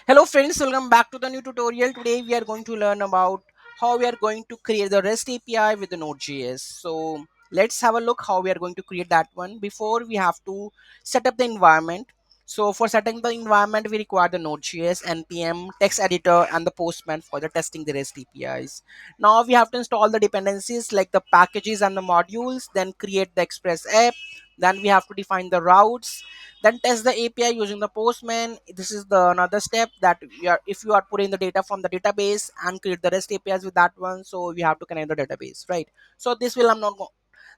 Hello friends, welcome back to the new tutorial. Today we are going to learn about how we are going to create the REST API with the Node.js. So let's have a look how we are going to create that one. Before we have to set up the environment. So for setting the environment, we require the Node.js, npm, text editor, and the Postman for the testing the REST APIs. Now we have to install the dependencies like the packages and the modules, then create the Express app. Then we have to define the routes, then test the API using the Postman. This is the another step that we are, if you are putting the data from the database and create the REST APIs with that one, so we have to connect the database, right? So this will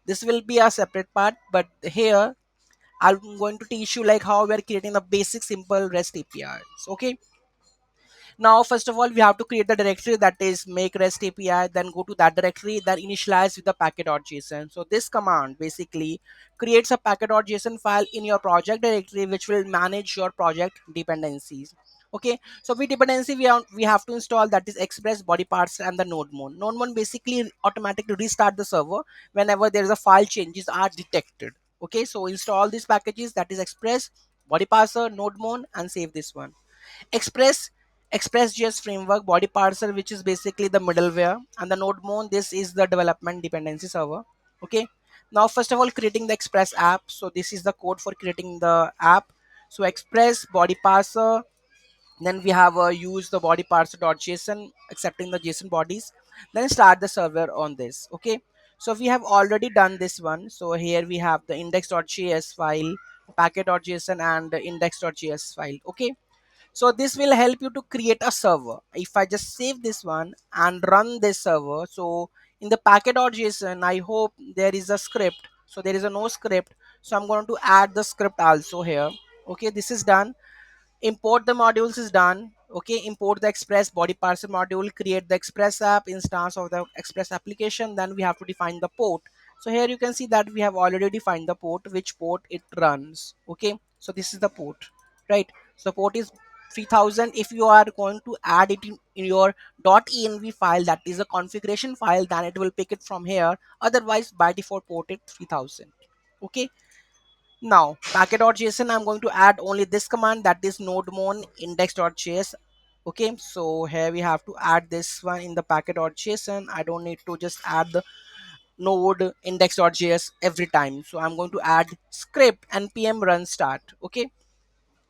this will be a separate part, but here I'm going to teach you like how we are creating the basic simple REST APIs. Okay, now first of all we have to create the directory, that is make REST API, then go to that directory, then initialize with the packet.json. So this command basically creates a packet.json file in your project directory which will manage your project dependencies. Okay, so with dependency we have to install, that is express, body parser, and the node mon basically automatically restart the server whenever there is a file changes are detected. Okay, so install these packages, that is express, body parser, nodemon, and save this one. Express Expressjs framework, body parser, which is basically the middleware, and the nodemon, this is the development dependency server. Okay, now first of all creating the Express app. So this is the code for creating the app. So express body parser, then we have use the body parser.json, accepting the JSON bodies, then start the server on this. Okay, so we have already done this one. So here we have the index.js file, packet.json, and the index.js file. Okay, so this will help you to create a server. If I just save this one and run this server, so in the packet.json, I hope there is a script. So there is a no script. So I'm going to add the script also here. Okay, this is done. Import the modules is done. Okay, import the Express body parser module, create the Express app instance of the Express application. Then we have to define the port. So here you can see that we have already defined the port, which port it runs. Okay, so this is the port, right? So port is 3000. If you are going to add it in your .env file, that is a configuration file, then it will pick it from here. Otherwise by default port it 3000. Okay, now packet.json, I'm going to add only this command, that is nodemon index.js. Okay, so here we have to add this one in the packet.json. I don't need to just add the node index.js every time. So I'm going to add script npm run start. Okay,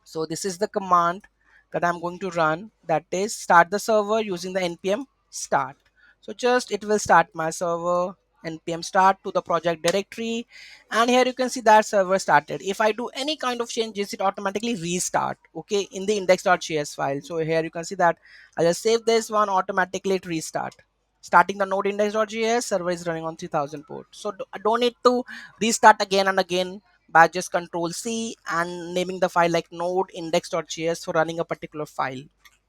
so this is the command that I'm going to run, that is start the server using the npm start. So just it will start my server, npm start to the project directory, and here you can see that server started. If I do any kind of changes, it automatically restart. Okay, in the index.js file. So here you can see that I just save this one, automatically it restart. Starting the node index.js, server is running on 3000 port. So I don't need to restart again and again by just control C and naming the file like node index.js for running a particular file.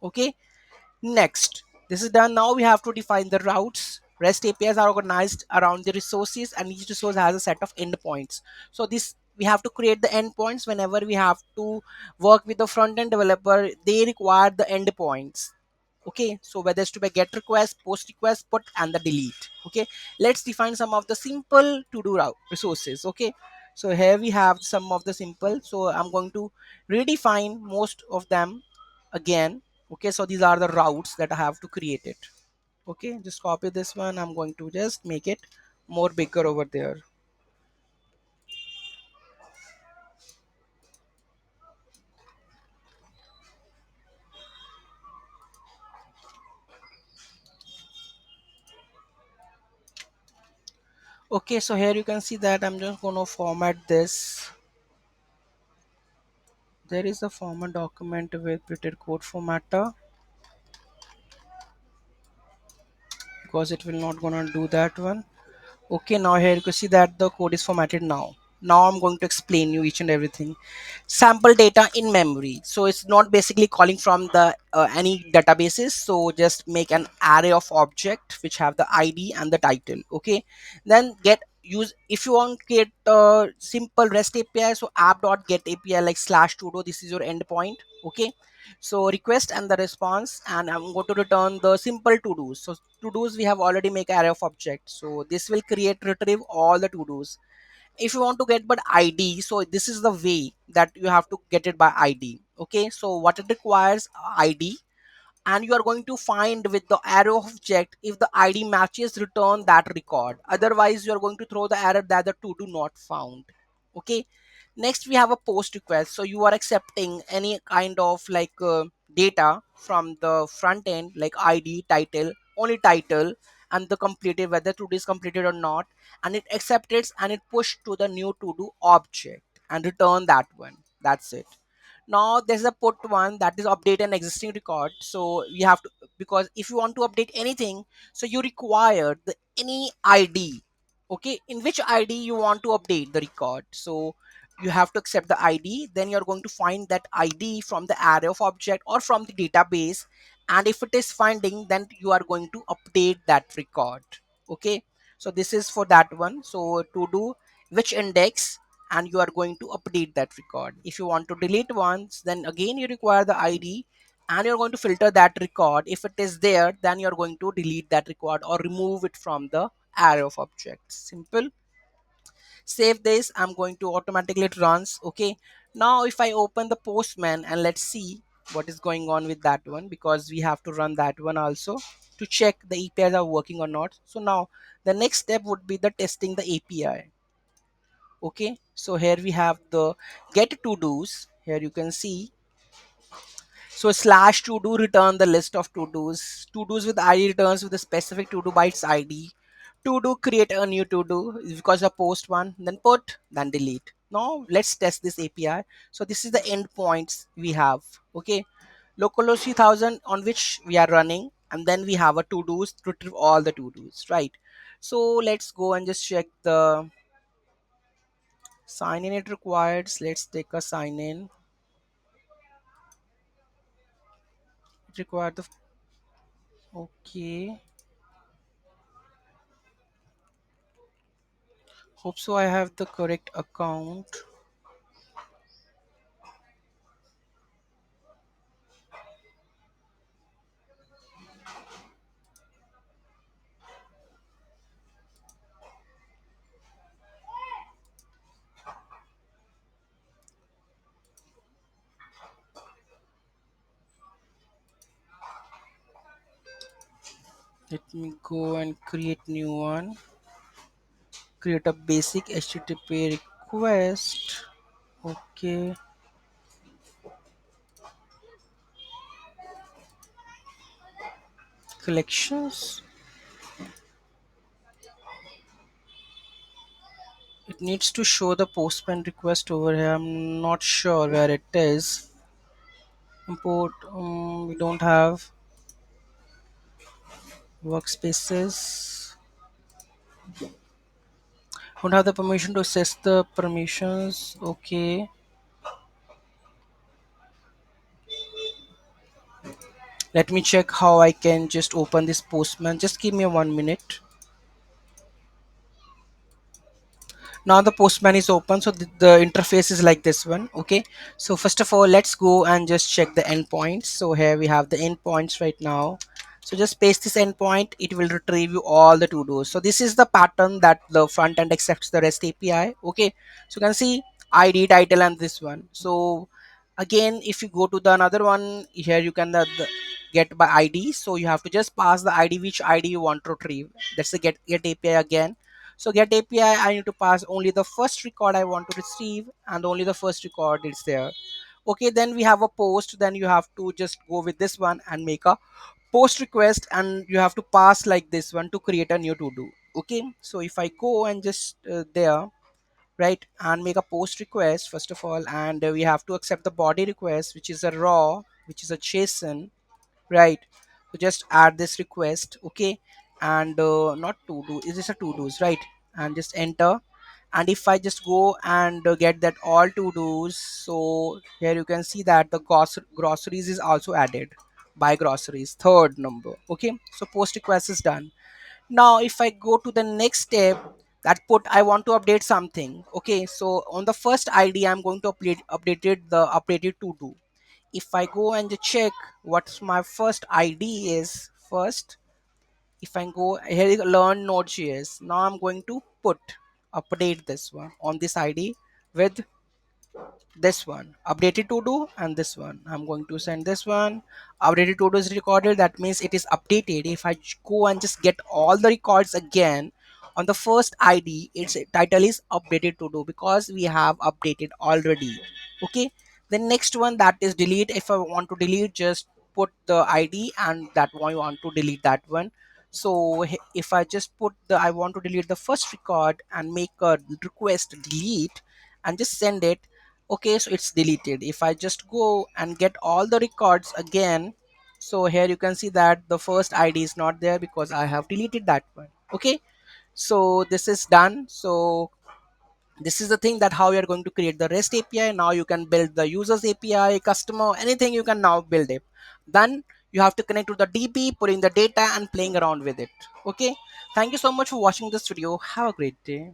Okay, next, this is done. Now we have to define the routes. REST APIs are organized around the resources, and each resource has a set of endpoints. So this we have to create the endpoints whenever we have to work with the front end developer. They require the endpoints. Okay, so whether it's to be get request, post request, put, and the delete. Okay, let's define some of the simple to do resources. Okay, so here we have some of the simple, so I'm going to redefine most of them again. Okay, so these are the routes that I have to create it. Okay, just copy this one, I'm going to just make it more bigger over there. Okay, so here you can see that I'm just going to format this. There is a format document with printed code formatter, because it will not gonna do that one. Okay, now here you can see that the code is formatted now. Now I'm going to explain you each and everything. Sample data in memory. So it's not basically calling from the any databases. So just make an array of object which have the ID and the title. Okay, then get use if you want to create a simple REST API. So app.get API like slash todo. This is your endpoint. Okay, so request and the response, and I'm going to return the simple to dos. So to dos we have already make array of objects, so this will create retrieve all the to dos. If you want to get by id, so this is the way that you have to get it by id. Okay, so what it requires, id, and you are going to find with the arrow object, if the id matches, return that record, otherwise you are going to throw the error that the to do not found. Okay, next we have a post request. So you are accepting any kind of like data from the front end, like id, title, only title, and the completed, whether to do is completed or not, and it accepts it and it push to the new to do object and return that one. That's it. Now there's a put one, that is update an existing record. So you have to, because if you want to update anything, so you require the any id. Okay, in which id you want to update the record. So you have to accept the id, then you're going to find that id from the array of object or from the database, and if it is finding, then you are going to update that record. Okay, so this is for that one. So to do which index, and you are going to update that record. If you want to delete once, then again you require the id, and you're going to filter that record. If it is there, then you're going to delete that record or remove it from the array of objects. Simple. Save this, I'm going to automatically it runs. Okay, now if I open the Postman and let's see what is going on with that one, because we have to run that one also to check the APIs are working or not. So now the next step would be the testing the API. Okay, so here we have the get to do's. Here you can see, so slash to do return the list of to do's. To do's with id returns with a specific to do by its id. To do create a new to do because of post one, then put, then delete. Now let's test this API. So this is the endpoints we have. Okay, localhost 3000 on which we are running, and then we have a to do's to retrieve all the to do's, right? So let's go and just check the sign in it required. Let's take a sign in. It required the, okay, hope so I have the correct account. Let me go and create new one. Create a basic http request. Okay, collections. It needs to show the postman request over here. I'm not sure where it is. Import, we don't have workspaces. Don't have the permission to access the permissions. Okay, let me check how I can just open this postman. Just give me 1 minute. Now the postman is open, so the interface is like this one. Okay, so first of all, let's go and just check the endpoints. So here we have the endpoints right now. So just paste this endpoint, it will retrieve you all the to dos. So this is the pattern that the front end accepts the REST API. Okay, so you can see id, title, and this one. So again, if you go to the another one, here you can the get by id. So you have to just pass the id, which id you want to retrieve. That's the get API again. So get API, I need to pass only the first record I want to receive, and only the first record is there. Okay, then we have a post. Then you have to just go with this one and make a post request, and you have to pass like this one to create a new to do. Okay, so if I go and just there, right, and make a post request first of all, and we have to accept the body request, which is a raw, which is a JSON, right? So just add this request. Okay, and not to do, is this a to do's, right? And just enter. And if I just go and get that all to do's, so here you can see that the groceries is also added by groceries, third number. Okay, so post request is done. Now if I go to the next step, that put I want to update something. Okay, so on the first id I'm going to updated the updated to do. If I go and check what's my first ID is first, if I go here, learn Node.js. Now I'm going to put. update this one on this id with this one updated to do, and this one I'm going to send this one updated to do is recorded. That means it is updated. If I go and just get all the records again on the first id, its title is updated to do because we have updated already. Okay, the next one, that is delete. If I want to delete, just put the id and that one I want to delete that one. So if I just put the I want to delete the first record and make a request delete and just send it, okay, so it's deleted. If I just go and get all the records again, so here you can see that the first id is not there because I have deleted that one. Okay, so this is done. So this is the thing that how you are going to create the REST API. Now you can build the users API, customer, anything you can now build it. Then you have to connect to the DB, putting the data and playing around with it. Okay, thank you so much for watching this video. Have a great day.